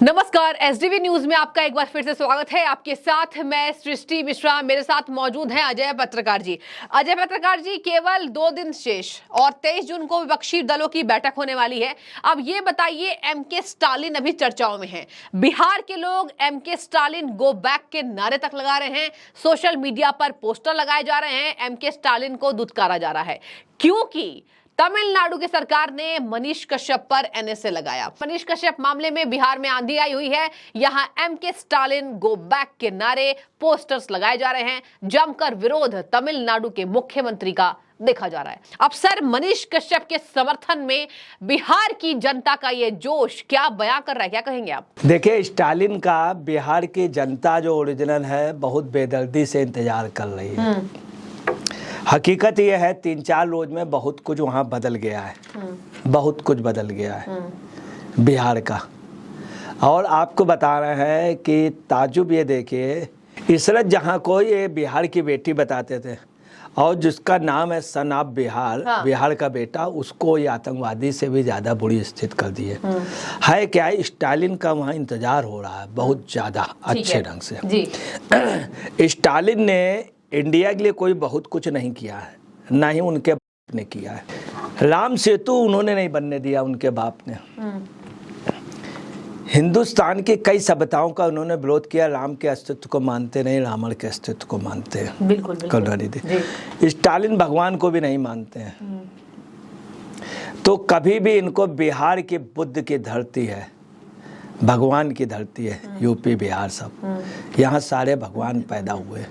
नमस्कार, SDV news में आपका एक बार फिर से स्वागत है। आपके साथ मैं सृष्टि मिश्रा, मेरे साथ मौजूद हैं अजय पत्रकार जी। अजय पत्रकार जी, केवल 2 दिन शेष और 23 जून को विपक्षी दलों की बैठक होने वाली है। अब ये बताइए, एमके स्टालिन अभी चर्चाओं में हैं। बिहार के लोग एमके स्टालिन गो बैक के नारे तक लगा रहे हैं, सोशल मीडिया पर पोस्टर लगाए जा रहे हैं, एमके स्टालिन को दुत्कारा जा रहा है, क्योंकि तमिलनाडु की सरकार ने मनीष कश्यप पर एनएसए लगाया। मनीष कश्यप मामले में बिहार में आंधी आई हुई है। यहां एमके स्टालिन गो बैक के नारे, पोस्टर्स लगाए जा रहे हैं। जमकर विरोध तमिलनाडु के मुख्यमंत्री का देखा जा रहा है। अब सर, मनीष कश्यप के समर्थन में बिहार की जनता का ये जोश क्या बयां कर रहा है, क्या कहेंगे आप? देखिए, स्टालिन का बिहार की जनता जो ओरिजिनल है बहुत बेदर्दी से इंतजार कर रही है। हकीकत यह है 3-4 रोज में बहुत कुछ वहाँ बदल गया है, बहुत कुछ बदल गया है बिहार का। और आपको बता रहे हैं कि ताजुब ये देखिए, इशरत जहाँ को ये बिहार की बेटी बताते थे और जिसका नाम है सन ऑफ बिहार, बिहार का बेटा, उसको ये आतंकवादी से भी ज़्यादा बुरी स्थिति कर दी है। क्या है, स्टालिन का वहाँ इंतजार हो रहा है बहुत ज़्यादा अच्छे ढंग से जी। स्टालिन ने इंडिया के लिए कोई बहुत कुछ नहीं किया है, ना ही उनके बाप ने किया है। राम सेतु उन्होंने नहीं बनने दिया उनके बाप ने। हिंदुस्तान की कई सभ्यताओं का उन्होंने विरोध किया। राम के अस्तित्व को मानते नहीं, रावण के अस्तित्व को मानते हैं। बिल्कुल, बिल्कुल। स्टालिन भगवान को भी नहीं मानते हैं। तो कभी भी इनको बिहार की बुद्ध की धरती है, भगवान की धरती है, यूपी बिहार सब, यहाँ सारे भगवान पैदा हुए,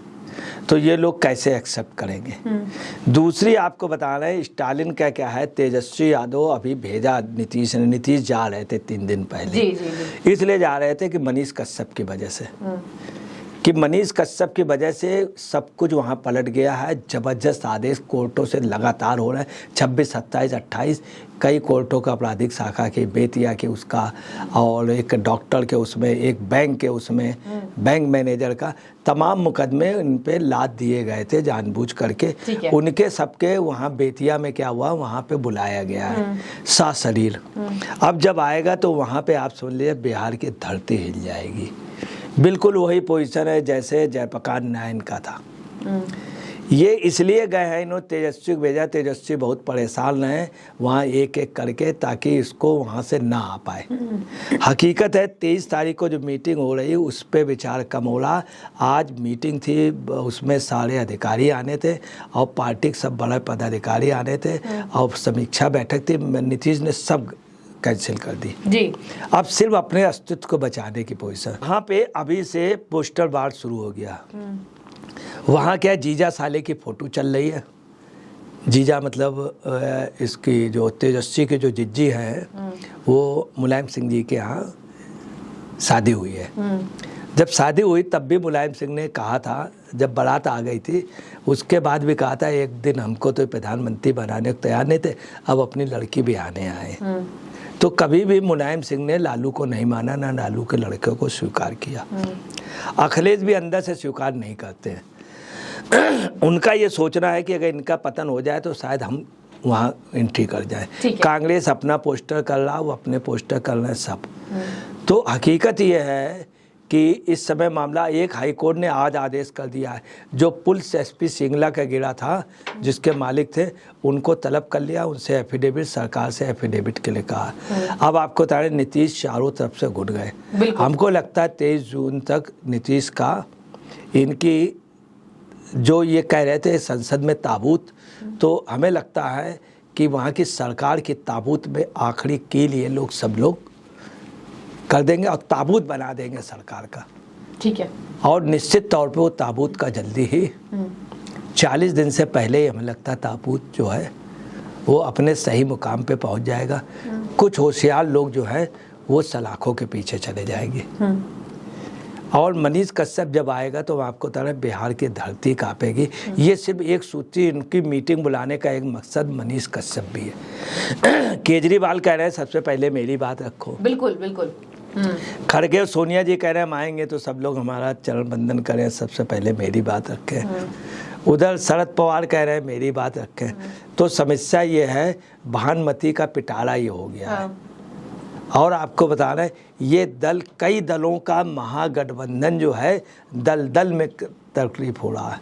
तो ये लोग कैसे एक्सेप्ट करेंगे? दूसरी आपको बता रहे हैं, स्टालिन का क्या है, तेजस्वी यादव अभी भेजा नीतीश ने, नीतीश जा रहे थे 3 दिन पहले। जी। इसलिए जा रहे थे कि मनीष कश्यप की वजह से, कि मनीष कश्यप की वजह से सब कुछ वहाँ पलट गया है। जबरदस्त आदेश कोर्टों से लगातार हो रहे हैं। 26, 27, 28 कई कोर्टों का, आपराधिक शाखा के, बेतिया के उसका, और एक डॉक्टर के उसमें, एक बैंक के उसमें, बैंक मैनेजर का, तमाम मुकदमे इन पे लाद दिए गए थे जानबूझ करके। उनके सबके वहाँ बेतिया में क्या हुआ, वहाँ पे बुलाया गया है सशरीर। अब जब आएगा तो वहाँ पे आप सुन लीजिए, बिहार की धरती हिल जाएगी। बिल्कुल वही पोजीशन है जैसे जयप्रकाश नारायण का था। ये इसलिए गए हैं, इन्होंने तेजस्वी को भेजा। तेजस्वी बहुत परेशान रहे वहाँ एक एक करके, ताकि इसको वहाँ से ना आ पाए। हकीकत है 23 तारीख को जो मीटिंग हो रही उस पर विचार कम हो रहा। आज मीटिंग थी, उसमें सारे अधिकारी आने थे और पार्टी के सब बड़े पदाधिकारी आने थे और समीक्षा बैठक थी। नीतीश ने सब कैंसिल कर दी जी। अब सिर्फ अपने अस्तित्व को बचाने की पोजीशन। वहाँ पे अभी से पोस्टर वार शुरू हो गया। वहाँ क्या, जीजा साले की फोटो चल रही है। जीजा मतलब इसकी जो तेजस्वी की जो जिज्जी है, वो मुलायम सिंह जी के यहाँ शादी हुई है। जब शादी हुई तब भी मुलायम सिंह ने कहा था, जब बारात आ गई थी उसके बाद भी कहा था, एक दिन हमको तो प्रधानमंत्री बनाने को तैयार नहीं थे, अब अपनी लड़की भी आने आए। तो कभी भी मुलायम सिंह ने लालू को नहीं माना, ना लालू के लड़के को स्वीकार किया। अखिलेश भी अंदर से स्वीकार नहीं करते हैं। उनका ये सोचना है कि अगर इनका पतन हो जाए तो शायद हम वहाँ एंट्री कर जाएं। कांग्रेस अपना पोस्टर कर रहा, वो अपने पोस्टर कर रहे हैं सब। तो हकीकत ये है कि इस समय मामला, एक हाई कोर्ट ने आज आदेश कर दिया है, जो पुलिस एसपी सिंगला का गिरा था, जिसके मालिक थे, उनको तलब कर लिया, उनसे एफिडेविट, सरकार से एफिडेविट के लिए कहा। अब आपको बता रहे, नीतीश चारों तरफ से घुट गए। हमको लगता है 23 जून तक नीतीश का, इनकी जो ये कह रहे थे संसद में ताबूत, तो हमें लगता है कि वहाँ की सरकार की ताबूत में आखिरी के लिए लोग सब लोग कर देंगे और ताबूत बना देंगे सरकार का। ठीक है। और निश्चित तौर पे वो ताबूत का जल्दी ही 40 दिन से पहले ही हमें लगता है ताबूत जो है वो अपने सही मुकाम पे पहुंच जाएगा। कुछ होशियार लोग जो है वो सलाखों के पीछे चले जाएंगे। और मनीष कश्यप जब आएगा तो आपको तरह बिहार की धरती कांपेगी। ये सिर्फ एक सूची, इनकी मीटिंग बुलाने का एक मकसद मनीष कश्यप भी है। केजरीवाल कह रहे हैं सबसे पहले मेरी बात रखो। बिल्कुल बिल्कुल। खड़गे और सोनिया जी कह रहे हैं हम आएंगे तो सब लोग हमारा चरण बंदन करें, सबसे पहले मेरी बात रखें। उधर शरद पवार कह रहे हैं मेरी बात रखें। तो समस्या ये है, भानुमति का पिटारा ये हो गया है। और आपको बता रहे हैं ये दल कई दलों का महागठबंधन जो है दल दल में तकलीफ हो रहा है,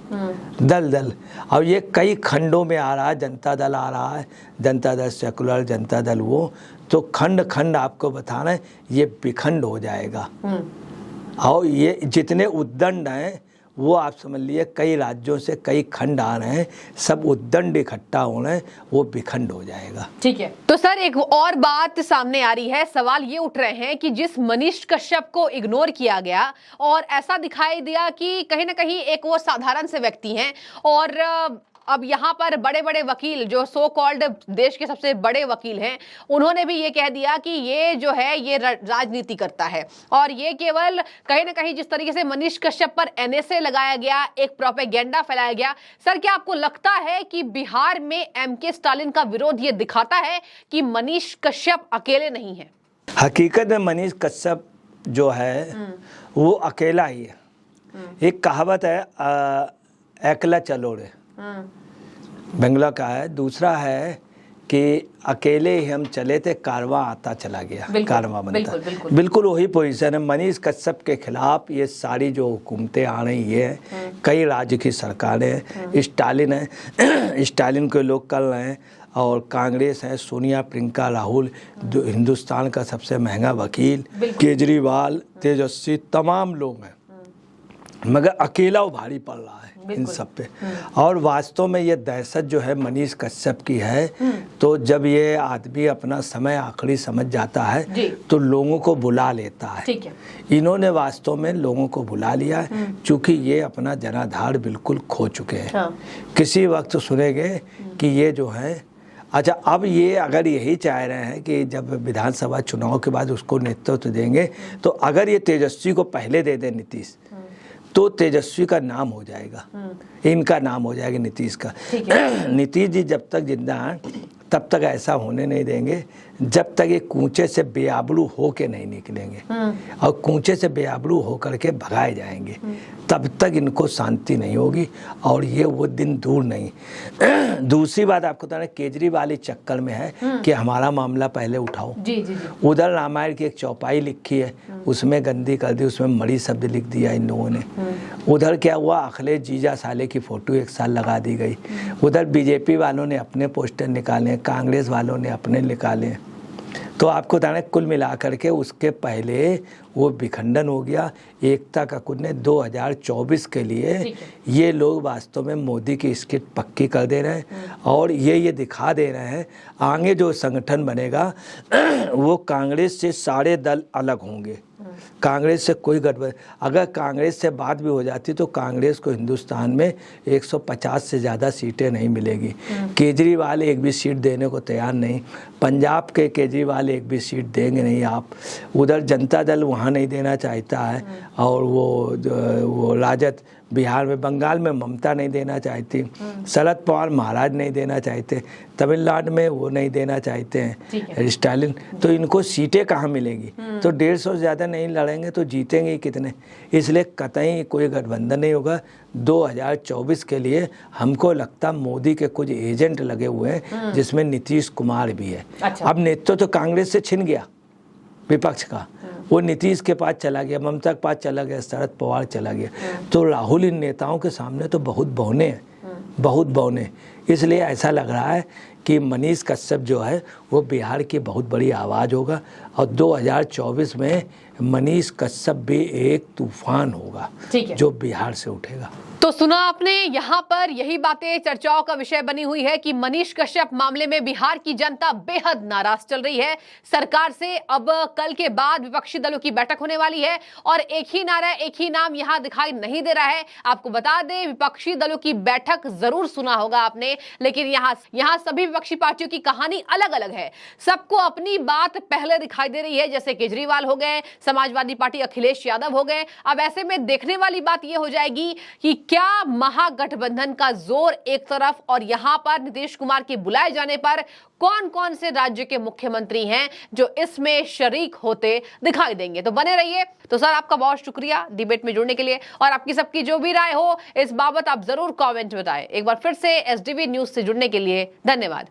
दल दल। अब ये कई खंडों में आ रहा है, जनता दल आ रहा है, जनता दल सेकुलर, जनता दल वो, तो खंड खंड आपको बता रहे हैं ये विखंड हो जाएगा। और ये जितने उद्दंड हैं वो आप समझ लिए कई राज्यों से कई खंड आ रहे हैं, सब उद्दंड इकट्ठा हो रहे हैं, वो विखंड हो जाएगा। ठीक है, तो सर एक और बात सामने आ रही है, सवाल ये उठ रहे हैं कि जिस मनीष कश्यप को इग्नोर किया गया और ऐसा दिखाई दिया कि कहीं ना कहीं एक वो साधारण से व्यक्ति हैं, और अब यहाँ पर बड़े बड़े वकील जो सो कॉल्ड देश के सबसे बड़े वकील हैं, उन्होंने भी ये कह दिया कि ये जो है ये राजनीति करता है, और ये केवल कहीं ना कहीं जिस तरीके से मनीष कश्यप पर एनएसए लगाया गया, एक प्रोपेगेंडा फैलाया गया। सर क्या आपको लगता है कि बिहार में एमके स्टालिन का विरोध ये दिखाता है कि मनीष कश्यप अकेले नहीं है? हकीकत में मनीष कश्यप जो है वो अकेला ही है। एक कहावत है अकेला चलो रे, बंगला का है। दूसरा है कि अकेले ही हम चले थे, कारवां आता चला गया, कारवां बनता। बिल्कुल वही पोजीशन है। मनीष कश्यप के खिलाफ ये सारी जो हुकूमतें आ रही है, कई राज्य की सरकारें, स्टालिन है, स्टालिन के लोग कर रहे हैं, और कांग्रेस है, सोनिया, प्रियंका, राहुल, हिंदुस्तान का सबसे महंगा वकील, केजरीवाल, तेजस्वी, तमाम लोग हैं, मगर अकेला वो भारी पड़ रहा है इन सब पे। और वास्तव में ये दहशत जो है मनीष कश्यप की है, तो जब ये आदमी अपना समय आखिरी समझ जाता है तो लोगों को बुला लेता है। ठीक है। इन्होंने वास्तव में लोगों को बुला लिया है, चूँकि ये अपना जनाधार बिल्कुल खो चुके हैं। हाँ। किसी वक्त सुनेंगे कि ये जो है, अच्छा अब ये अगर यही चाह रहे हैं कि जब विधानसभा चुनाव के बाद उसको नेतृत्व देंगे, तो अगर ये तेजस्वी को पहले दे दे नीतीश, तो तेजस्वी का नाम हो जाएगा, इनका नाम हो जाएगा नीतीश का। नीतीश जी जब तक जिंदा हैं तब तक ऐसा होने नहीं देंगे, जब तक ये कूचे से बेआबरू हो के नहीं निकलेंगे, और कूचे से बेआबरू हो करके भगाए जाएंगे, तब तक इनको शांति नहीं होगी, और ये वो दिन दूर नहीं। दूसरी बात आपको बता रहे, केजरीवाल इस चक्कर में है कि हमारा मामला पहले उठाओ। जी। उधर रामायण की एक चौपाई लिखी है, उसमें गंदी कर दी, उसमें मरी शब्द लिख दिया इन लोगों ने। उधर क्या हुआ, अखिलेश जीजा साले की फोटो एक साल लगा दी गई। उधर बीजेपी वालों ने अपने पोस्टर निकाले, कांग्रेस वालों ने अपने निकाले। तो आपको बताना कुल मिलाकर के उसके पहले वो विखंडन हो गया। एकता का कुल ने 2024 के लिए ये लोग वास्तव में मोदी की स्किट पक्की कर दे रहे हैं, और ये दिखा दे रहे हैं आगे जो संगठन बनेगा वो कांग्रेस से सारे दल अलग होंगे, कांग्रेस से कोई गठबंधन। अगर कांग्रेस से बात भी हो जाती तो कांग्रेस को हिंदुस्तान में 150 से ज़्यादा सीटें नहीं मिलेगी। केजरीवाल एक भी सीट देने को तैयार नहीं, पंजाब के केजरीवाल एक भी सीट देंगे नहीं आप। उधर जनता दल वहाँ नहीं देना चाहता है, और वो राजद बिहार में, बंगाल में ममता नहीं देना चाहती, शरद पवार महाराज नहीं देना चाहते, तमिलनाडु में वो नहीं देना चाहते हैं स्टालिन। तो इनको सीटें कहाँ मिलेंगी? तो 150 से ज़्यादा नहीं लड़ेंगे तो जीतेंगे कितने? इसलिए कतई कोई गठबंधन नहीं होगा। 2024 के लिए हमको लगता मोदी के कुछ एजेंट लगे हुए हैं, जिसमें नीतीश कुमार भी है। अच्छा। अब नेतृत्व तो कांग्रेस से छिन गया विपक्ष का, वो नीतीश के पास चला गया, ममता के पास चला गया, शरद पवार चला गया। तो राहुल इन नेताओं के सामने तो बहुत बौने हैं, बहुत बौने। इसलिए ऐसा लग रहा है कि मनीष कश्यप जो है वो बिहार की बहुत बड़ी आवाज़ होगा, और 2024 में मनीष कश्यप भी एक तूफान होगा जो बिहार से उठेगा। तो सुना आपने, यहाँ पर यही बातें चर्चाओं का विषय बनी हुई है कि मनीष कश्यप मामले में बिहार की जनता बेहद नाराज चल रही है सरकार से। अब कल के बाद विपक्षी दलों की बैठक होने वाली है, और एक ही नारा, एक ही नाम यहाँ दिखाई नहीं दे रहा है। आपको बता दें, विपक्षी दलों की बैठक जरूर सुना होगा आपने, लेकिन यहाँ सभी विपक्षी पार्टियों की कहानी अलग अलग है। सबको अपनी बात पहले दिखाई दे रही है, जैसे केजरीवाल हो गए, समाजवादी पार्टी अखिलेश यादव हो गए। अब ऐसे में देखने वाली बात यह हो जाएगी कि क्या महागठबंधन का जोर एक तरफ, और यहां पर नीतीश कुमार के बुलाए जाने पर कौन कौन से राज्य के मुख्यमंत्री हैं जो इसमें शरीक होते दिखाई देंगे। तो बने रहिए। तो सर आपका बहुत शुक्रिया डिबेट में जुड़ने के लिए, और आपकी सबकी जो भी राय हो इस बाबत आप जरूर कमेंट बताएं। एक बार फिर से एसडीवी न्यूज से जुड़ने के लिए धन्यवाद।